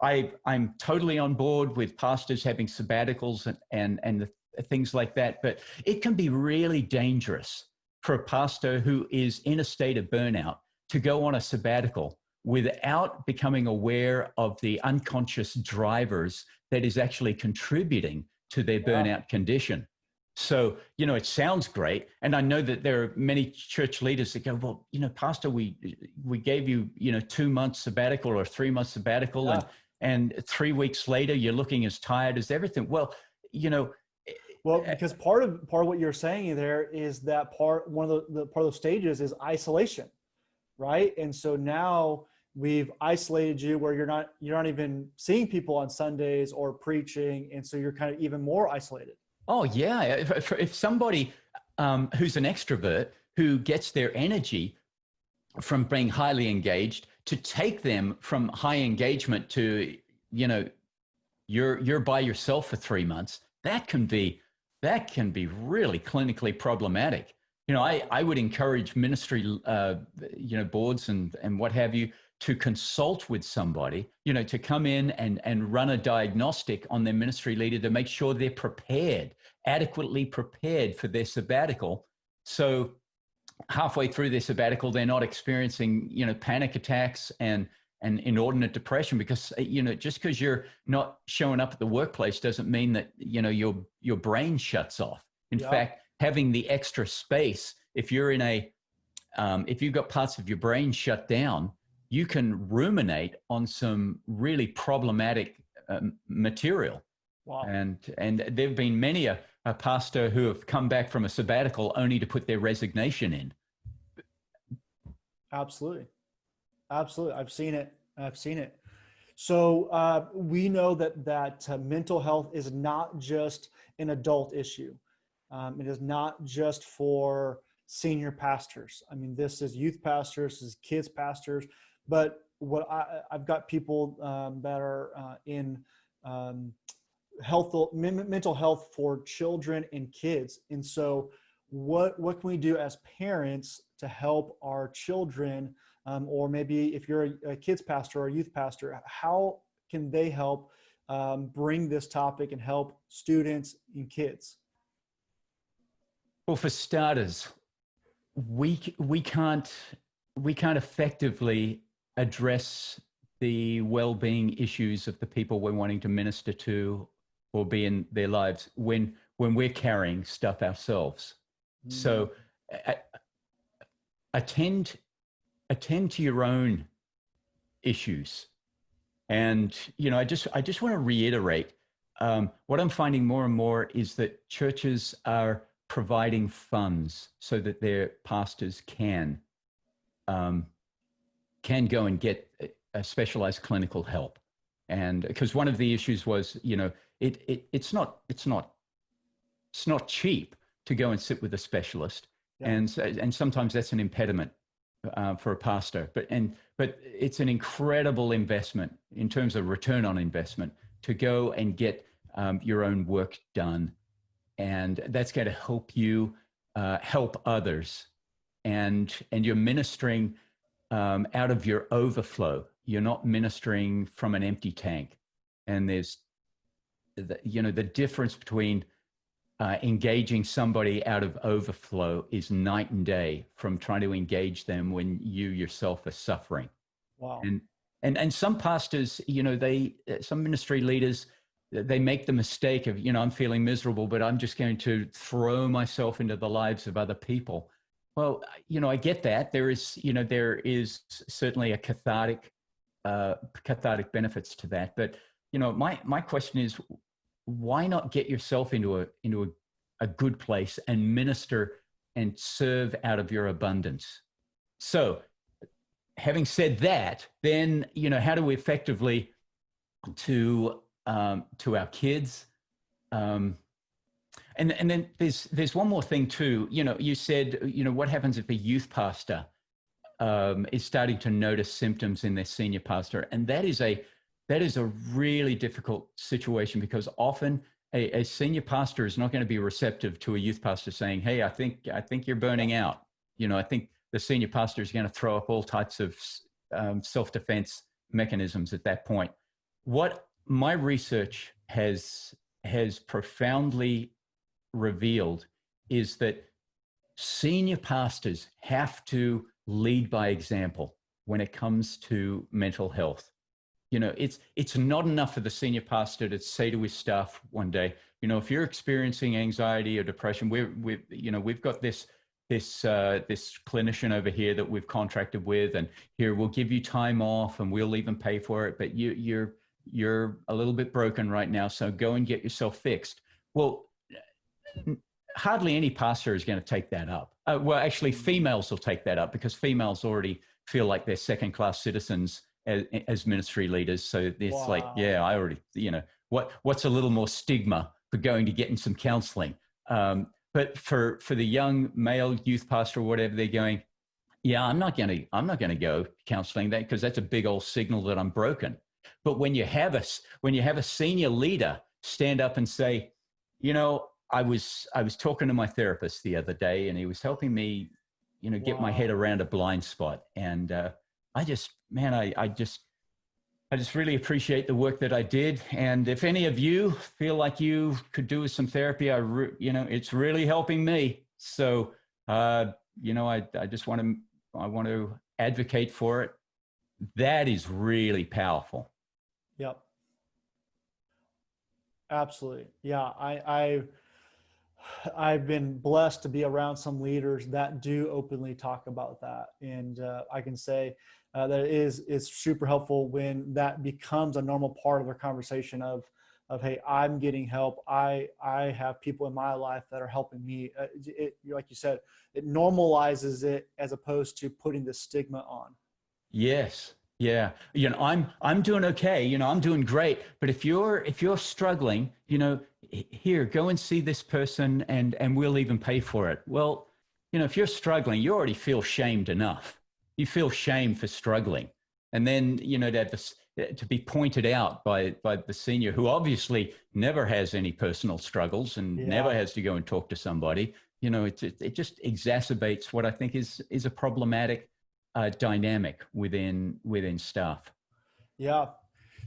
I'm totally on board with pastors having sabbaticals and things like that. But it can be really dangerous for a pastor who is in a state of burnout to go on a sabbatical without becoming aware of the unconscious drivers that is actually contributing to their burnout condition. So, it sounds great. And I know that there are many church leaders that go, well, Pastor, we gave you, 2 months sabbatical or 3 months sabbatical. Yeah. And 3 weeks later, you're looking as tired as everything. Well, because part of what you're saying there is that one of the part of those stages is isolation, right? And so now we've isolated you where you're not even seeing people on Sundays or preaching. And so you're kind of even more isolated. Oh, yeah. If somebody who's an extrovert who gets their energy from being highly engaged to take them from high engagement to, you're by yourself for 3 months, that can be really clinically problematic. I would encourage ministry, boards and what have you to consult with somebody, to come in and run a diagnostic on their ministry leader to make sure they're adequately prepared for their sabbatical. So halfway through their sabbatical, they're not experiencing, panic attacks and and inordinate depression, because just because you're not showing up at the workplace doesn't mean that your brain shuts off. In fact, having the extra space, if you're in if you've got parts of your brain shut down, you can ruminate on some really problematic material. Wow. And there have been many a pastor who have come back from a sabbatical only to put their resignation in. Absolutely. I've seen it. So we know that mental health is not just an adult issue. It is not just for senior pastors. I mean, this is youth pastors, this is kids pastors, but I've got people that are in mental health for children and kids. And so what can we do as parents to help our children, or maybe if you're a kids pastor or a youth pastor, how can they help bring this topic and help students and kids? Well, for starters, we can't effectively address the well-being issues of the people we're wanting to minister to or be in their lives when we're carrying stuff ourselves. So attend to your own issues. And I just want to reiterate what I'm finding more and more is that churches are providing funds so that their pastors can go and get a specialized clinical help. And because one of the issues was, it's not cheap to go and sit with a specialist. Yeah. And sometimes that's an impediment for a pastor, but it's an incredible investment in terms of return on investment to go and get your own work done. And that's going to help you help others. And you're ministering out of your overflow. You're not ministering from an empty tank. And there's, the difference between engaging somebody out of overflow is night and day from trying to engage them when you yourself are suffering. Wow. And some pastors, some ministry leaders, they make the mistake of, I'm feeling miserable, but I'm just going to throw myself into the lives of other people. Well, I get that. There is certainly a cathartic benefits to that. But, my question is, why not get yourself into a good place and minister and serve out of your abundance? So having said that, then, how do we effectively to our kids? And then there's one more thing too. You said, what happens if a youth pastor is starting to notice symptoms in their senior pastor? And that is a really difficult situation, because often a senior pastor is not going to be receptive to a youth pastor saying, "Hey, I think you're burning out." I think the senior pastor is going to throw up all types of self-defense mechanisms at that point. What my research has profoundly revealed is that senior pastors have to lead by example when it comes to mental health. It's not enough for the senior pastor to say to his staff one day, if you're experiencing anxiety or depression, we've got this clinician over here that we've contracted with, and here we'll give you time off and we'll even pay for it, but you're a little bit broken right now, so go and get yourself fixed. Well, hardly any pastor is going to take that up. Well, actually, females will take that up, because females already feel like they're second-class citizens as ministry leaders. So it's wow. Like, yeah, I already, what's a little more stigma for going to getting some counseling? But for the young male youth pastor or whatever, they're going, yeah, I'm not going to go counseling that, because that's a big old signal that I'm broken. But when you have a senior leader stand up and say, I was talking to my therapist the other day, and he was helping me, get wow. my head around a blind spot. And I just really appreciate the work that I did. And if any of you feel like you could do with some therapy, it's really helping me. So, I want to advocate for it. that is really powerful. Yep. Absolutely. Yeah. I've been blessed to be around some leaders that do openly talk about that. And I can say that it's super helpful when that becomes a normal part of their conversation of, hey, I'm getting help. I have people in my life that are helping me. Like you said, it normalizes it as opposed to putting the stigma on. Yes. Yeah. I'm doing okay. I'm doing great. But if you're struggling, here, go and see this person and we'll even pay for it. Well, if you're struggling, you already feel shamed enough. You feel shame for struggling. And then, to have this, to be pointed out by the senior who obviously never has any personal struggles and never has to go and talk to somebody, it just exacerbates what I think is a problematic dynamic within staff. Yeah.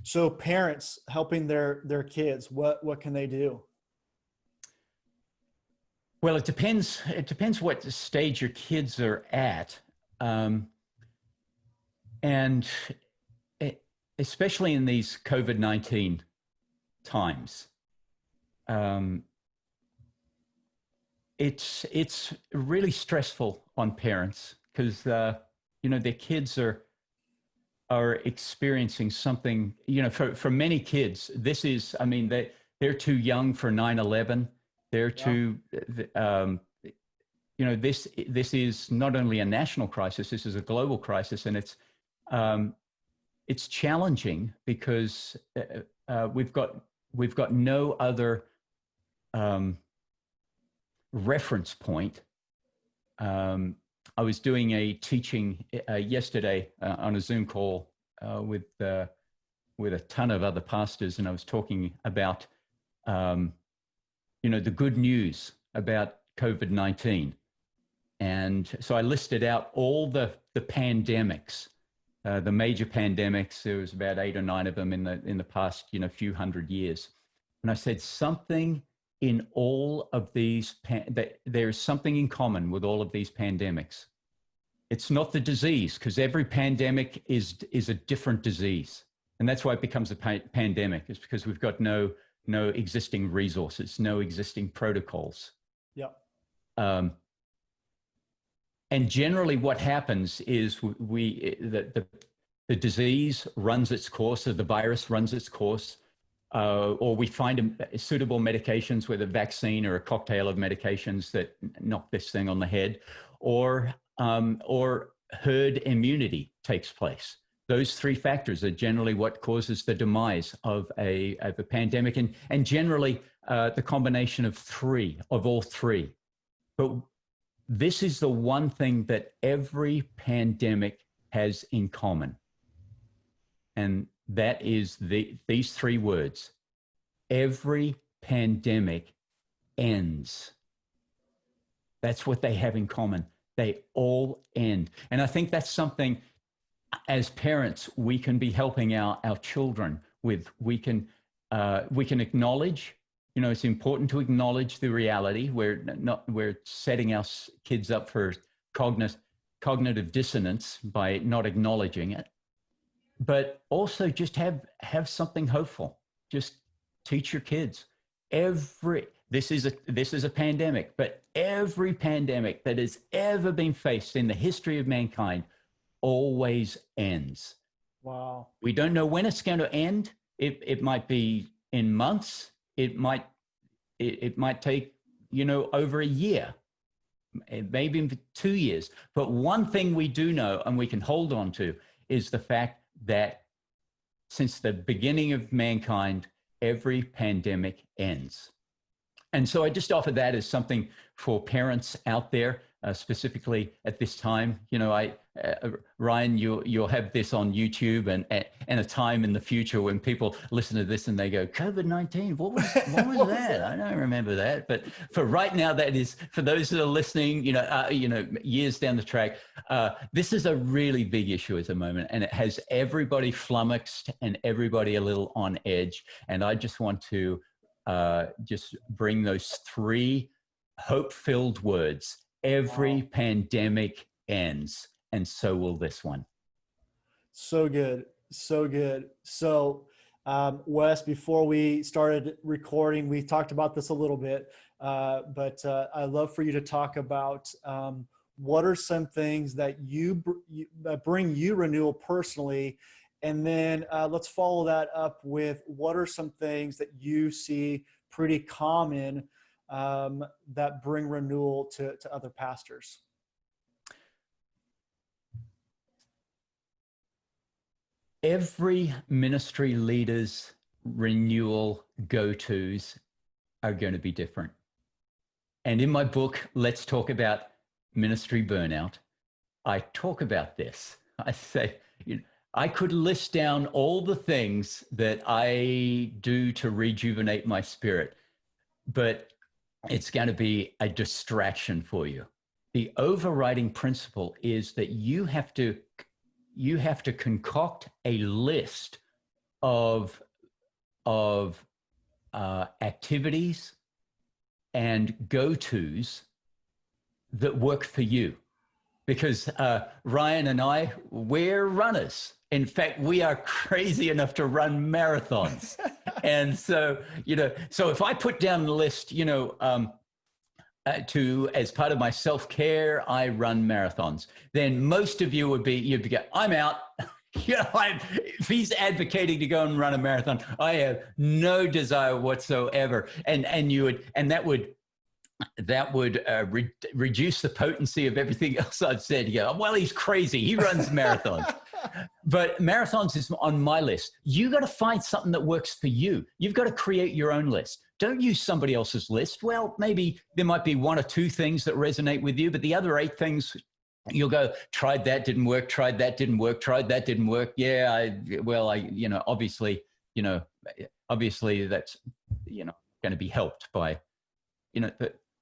So parents helping their kids, what can they do? Well, it depends what stage your kids are at. And especially in these COVID-19 times, it's really stressful on parents because their kids are experiencing something. For many kids, this is, they're too young for 9/11. They're too this is not only a national crisis, this is a global crisis, and it's challenging because we've got no other reference point. I was doing a teaching yesterday on a Zoom call with a ton of other pastors, and I was talking about the good news about COVID-19. And so I listed out all the pandemics, the major pandemics. There was about 8 or 9 of them in the past, few hundred years. And I said something in all of these, there's something in common with all of these pandemics. It's not the disease, because every pandemic is a different disease. And that's why it becomes a pandemic, is because we've got no existing resources, no existing protocols. Yep. And generally what happens is the disease runs its course, or the virus runs its course, or we find suitable medications, whether vaccine or a cocktail of medications that knock this thing on the head, or herd immunity takes place. Those 3 factors are generally what causes the demise of a pandemic, and generally the combination of all three. But this is the one thing that every pandemic has in common. And that is these 3 words. Every pandemic ends. That's what they have in common. They all end. And I think that's something, as parents, we can be helping our children with. We can acknowledge, it's important to acknowledge the reality. We're setting our kids up for cognitive dissonance by not acknowledging it. But also just have something hopeful. Just teach your kids. This is a pandemic, but every pandemic that has ever been faced in the history of mankind always ends. Wow. We don't know when it's going to end. It might be in months. It might take, over a year, maybe 2 years. But one thing we do know, and we can hold on to, is the fact that since the beginning of mankind, every pandemic ends. And so I just offer that as something for parents out there, specifically at this time. Ryan, you'll have this on YouTube, and a time in the future when people listen to this and they go, COVID-19, what was that? I don't remember that. But for right now, that is, for those that are listening, years down the track, this is a really big issue at the moment, and it has everybody flummoxed and everybody a little on edge. And I just want to just bring those 3 hope-filled words. Every pandemic ends, and so will this one. So good. So good. So, Wes, before we started recording, we talked about this a little bit, but I'd love for you to talk about what are some things that that bring you renewal personally, and then let's follow that up with what are some things that you see pretty common that bring renewal to other pastors. Every ministry leader's renewal go-tos are going to be different. And in my book, Let's Talk About Ministry Burnout, I talk about this. I say, I could list down all the things that I do to rejuvenate my spirit, but it's going to be a distraction for you. The overriding principle is that you have to concoct a list of activities and go-tos that work for you. Because Ryan and we're runners. In fact, we are crazy enough to run marathons. And so, so if I put down the list, as part of my self-care, I run marathons, then most of you'd be I'm out. If he's advocating to go and run a marathon, I have no desire whatsoever. And that would reduce the potency of everything else I've said. You go, well, he's crazy. He runs marathons. But marathons is on my list. You got to find something that works for you. You've got to create your own list. Don't use somebody else's list. Well, maybe there might be one or two things that resonate with you, but the other 8 things, you'll go, tried that, didn't work, tried that, didn't work, tried that, didn't work. Yeah, obviously that's, going to be helped by,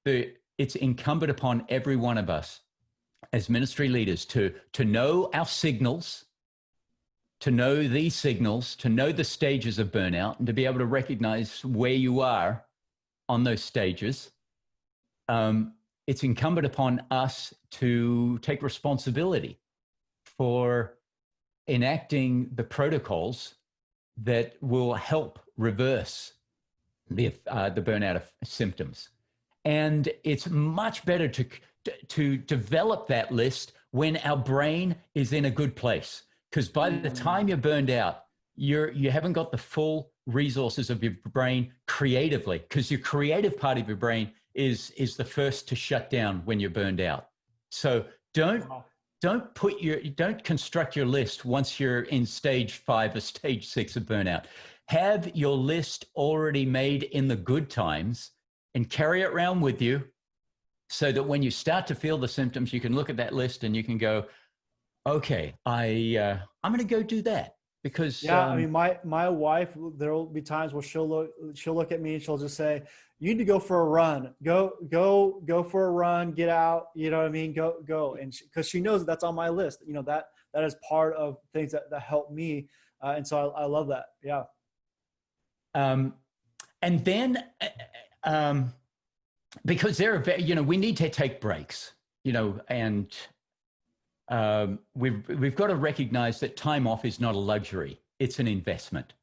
it's incumbent upon every one of us as ministry leaders to know our signals, to know these signals, to know the stages of burnout, and to be able to recognize where you are on those stages. It's incumbent upon us to take responsibility for enacting the protocols that will help reverse the burnout of symptoms. And it's much better to develop that list when our brain is in a good place. Because by the time you're burned out, you haven't got the full resources of your brain creatively, because your creative part of your brain is the first to shut down when you're burned out. So don't construct your list once you're in stage 5 or stage 6 of burnout. Have your list already made in the good times and carry it around with you, so that when you start to feel the symptoms, you can look at that list and you can go, okay, I'm going to go do that. Because I mean, my wife, there will be times where she'll look at me and she'll just say, you need to go for a run, go for a run, get out, you know what I mean? Go. And because she knows that's on my list, that is part of things that help me. And so I love that. Yeah. And then, because we need to take breaks, and we've got to recognize that time off is not a luxury; it's an investment.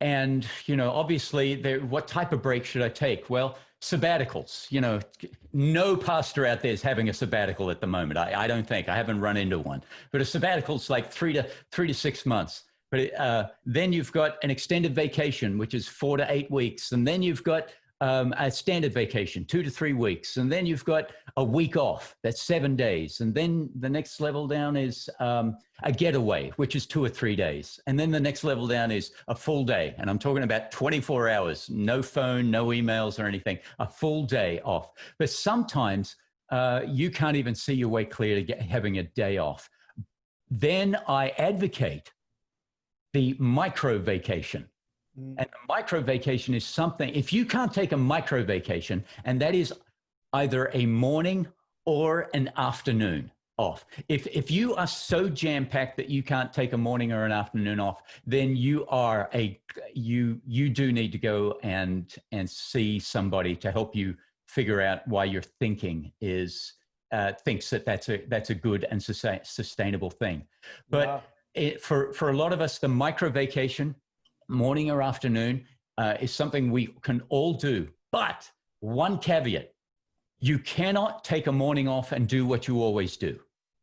And obviously, what type of break should I take? Well, sabbaticals. No pastor out there is having a sabbatical at the moment. I don't think. I haven't run into one. But a sabbatical is like 3 to 6 months. But then you've got an extended vacation, which is 4 to 8 weeks, and then you've got a standard vacation, 2 to 3 weeks. And then you've got a week off, that's 7 days. And then the next level down is a getaway, which is 2 or 3 days. And then the next level down is a full day. And I'm talking about 24 hours, no phone, no emails or anything, a full day off. But sometimes you can't even see your way clear to having a day off. Then I advocate the micro vacation. And a micro vacation is something, if you can't take a micro vacation, and that is either a morning or an afternoon off. If you are so jam-packed that you can't take a morning or an afternoon off, then you do need to go and see somebody to help you figure out why your thinking thinks that's a good and sustainable thing. But for a lot of us, the micro vacation, morning or afternoon, is something we can all do. But one caveat, you cannot take a morning off and do what you always do.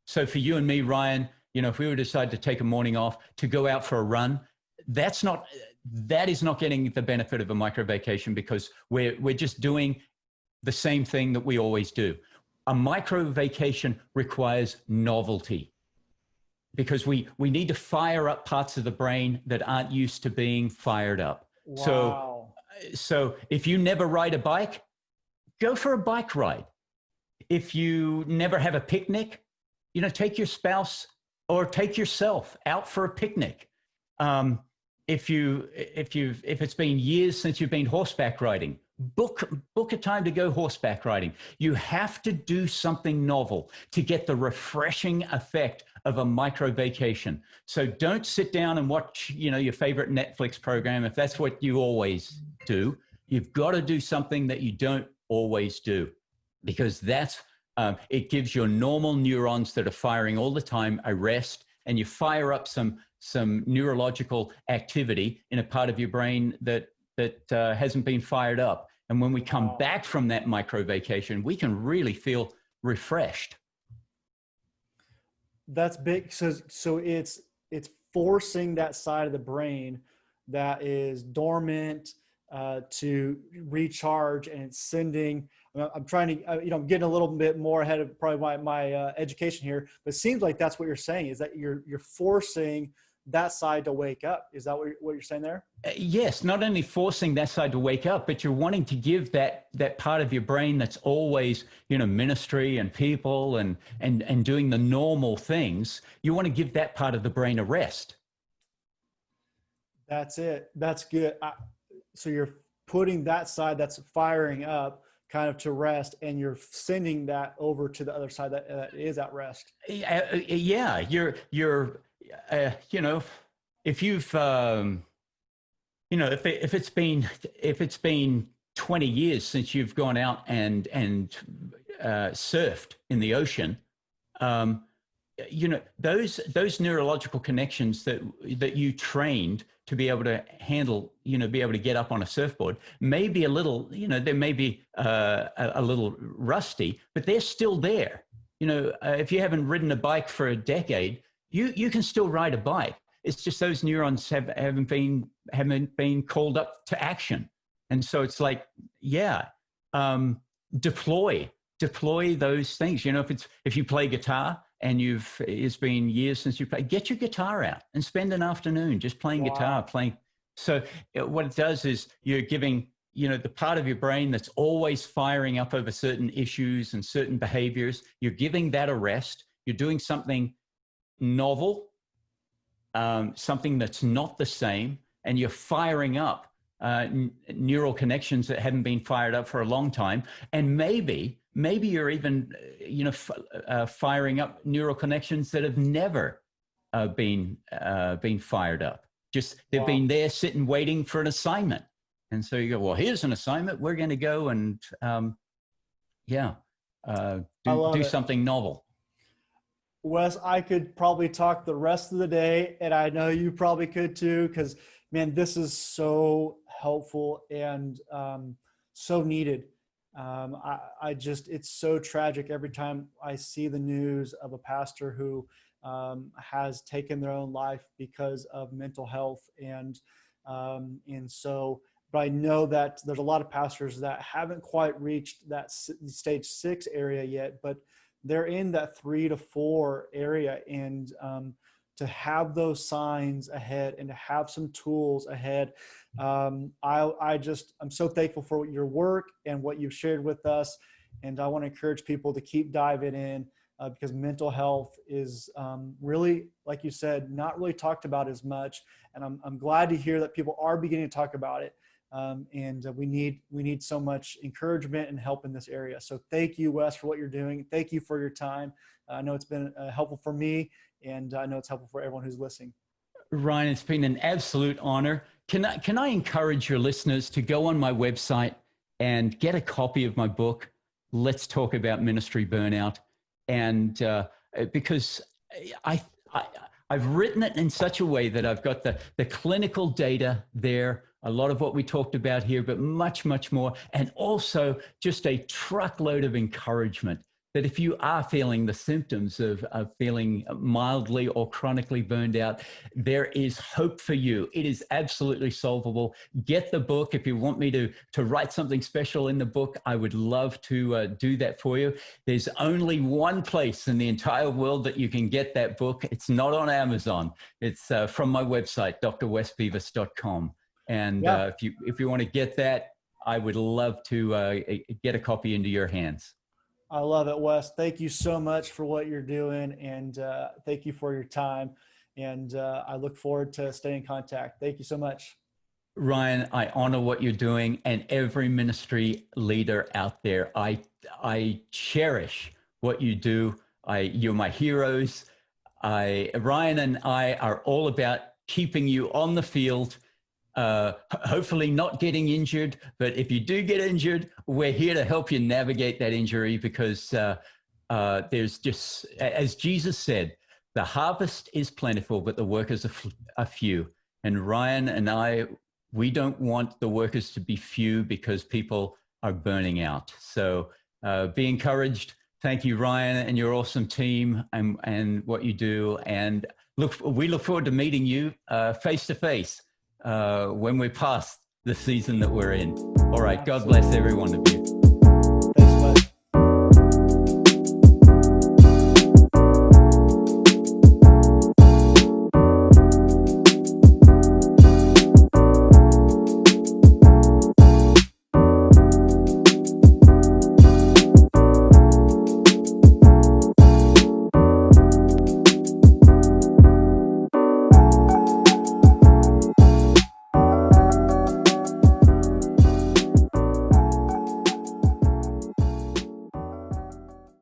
So for you and me, Ryan, if we were to decide to take a morning off to go out for a run, that is not getting the benefit of a micro vacation, because we're just doing the same thing that we always do. A micro vacation requires novelty, because we need to fire up parts of the brain that aren't used to being fired up. Wow. So if you never ride a bike, go for a bike ride. If you never have a picnic, take your spouse or take yourself out for a picnic. If it's been years since you've been horseback riding, book a time to go horseback riding. You have to do something novel to get the refreshing effect of a micro vacation. So don't sit down and watch, your favorite Netflix program. If that's what you always do, you've got to do something that you don't always do, because it gives your normal neurons that are firing all the time a rest, and you fire up some neurological activity in a part of your brain that hasn't been fired up. And when we come back from that micro vacation, we can really feel refreshed. That's big. So it's forcing that side of the brain that is dormant to recharge, and it's sending. I'm trying to, I'm getting a little bit more ahead of probably my education here, but it seems like that's what you're saying, is that you're forcing that side to wake up. Is that what you're saying there? Yes, not only forcing that side to wake up, but you're wanting to give that part of your brain that's always, ministry and people and doing the normal things. You want to give that part of the brain a rest. That's it. That's good. So you're putting that side that's firing up kind of to rest, and you're sending that over to the other side that is at rest. Yeah, you're if you've if it's been 20 years since you've gone out and surfed in the ocean, those neurological connections that you trained to be able to handle, be able to get up on a surfboard, may be a little, they may be a little rusty, but they're still there. If you haven't ridden a bike for a decade, you can still ride a bike. It's just those neurons haven't been called up to action. And so it's like, deploy those things. If you play guitar and it's been years since you played, get your guitar out and spend an afternoon just playing guitar, playing. So what it does is you're giving, the part of your brain that's always firing up over certain issues and certain behaviors, you're giving that a rest. You're doing something novel, something that's not the same, and you're firing up neural connections that haven't been fired up for a long time. And maybe you're even, firing up neural connections that have never been fired up. Just they've been there sitting, waiting for an assignment. And so you go, well, here's an assignment. We're going to go and, do something novel. Wes, I could probably talk the rest of the day, and I know you probably could too, because, man, this is so helpful and so needed. It's so tragic every time I see the news of a pastor who has taken their own life because of mental health. But I know that there's a lot of pastors that haven't quite reached that stage 6 area yet, but they're in that 3 to 4 area. And to have those signs ahead and to have some tools ahead, I'm so thankful for your work and what you've shared with us. And I want to encourage people to keep diving in because mental health is really, like you said, not really talked about as much. And I'm glad to hear that people are beginning to talk about it. We need so much encouragement and help in this area. So thank you, Wes, for what you're doing. Thank you for your time. I know it's been helpful for me, and I know it's helpful for everyone who's listening. Ryan, it's been an absolute honor. Can I encourage your listeners to go on my website and get a copy of my book, Let's Talk About Ministry Burnout? And because I've written it in such a way that I've got the clinical data there, a lot of what we talked about here, but much, much more. And also just a truckload of encouragement that if you are feeling the symptoms of feeling mildly or chronically burned out, there is hope for you. It is absolutely solvable. Get the book. If you want me to write something special in the book, I would love to do that for you. There's only one place in the entire world that you can get that book. It's not on Amazon. It's from my website, drwesbeavis.com. And if you want to get that, I would love to get a copy into your hands. I love it, Wes. Thank you so much for what you're doing, and thank you for your time. And I look forward to staying in contact. Thank you so much. Ryan, I honor what you're doing, and every ministry leader out there. I cherish what you do. You're my heroes. Ryan and I are all about keeping you on the field. Hopefully not getting injured, but if you do get injured, we're here to help you navigate that injury, because there's just, as Jesus said, the harvest is plentiful, but the workers are few. And Ryan and I, we don't want the workers to be few because people are burning out. So be encouraged. Thank you, Ryan, and your awesome team and what you do. And we look forward to meeting you face to face when we're past the season that we're in. All right. God bless every one of you.